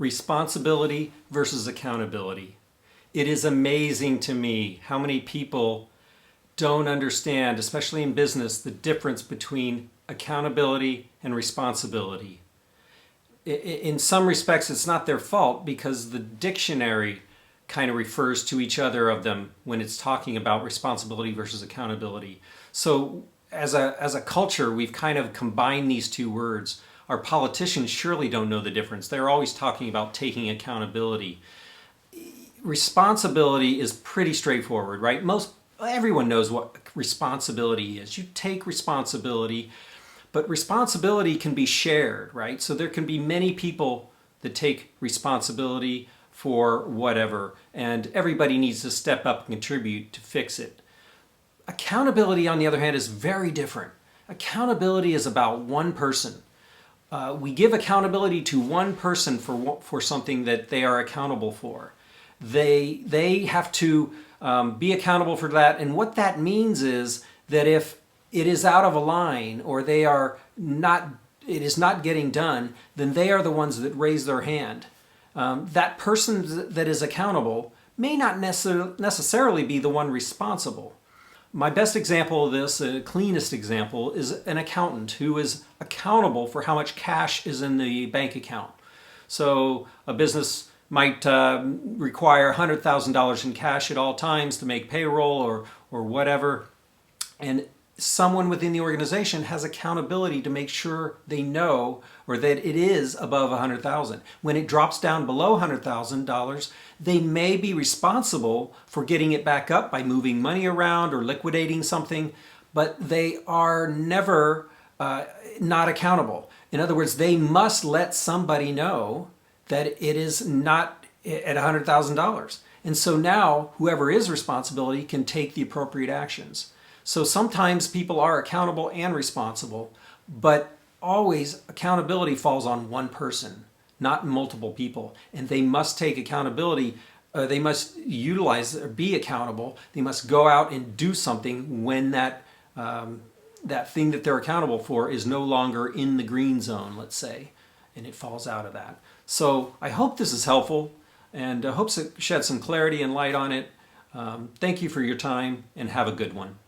responsibility versus accountability. It is amazing to me how many people don't understand, especially in business, the difference between accountability and responsibility. In some respects, it's not their fault because the dictionary kind of refers to each other of them when it's talking about responsibility versus accountability. So as a culture, we've kind of combined these two words. Our politicians surely don't know the difference. They're always talking about taking accountability. Responsibility is pretty straightforward, right? Everyone knows what responsibility is. You take responsibility, but responsibility can be shared, right? So there can be many people that take responsibility for whatever, and everybody needs to step up and contribute to fix it. Accountability, on the other hand, is very different. Accountability is about one person. We give accountability to one person for something that they are accountable for. They have to be accountable for that, and what that means is that if it is out of a line or it is not getting done, then they are the ones that raise their hand. That person that is accountable may not necessarily be the one responsible. My best example of this, the cleanest example, is an accountant who is accountable for how much cash is in the bank account. So a business might require $100,000 in cash at all times to make payroll or whatever. And someone within the organization has accountability to make sure they know or that it is above $100,000. When it drops down below $100,000, they may be responsible for getting it back up by moving money around or liquidating something, but they are never not accountable. In other words, they must let somebody know that it is not at $100,000. And so now whoever is responsibility can take the appropriate actions. So sometimes people are accountable and responsible, but always accountability falls on one person, not multiple people. And they must take accountability. They must utilize or be accountable. They must go out and do something when that thing that they're accountable for is no longer in the green zone, let's say, and it falls out of that. So I hope this is helpful and I hope to shed some clarity and light on it. Thank you for your time and have a good one.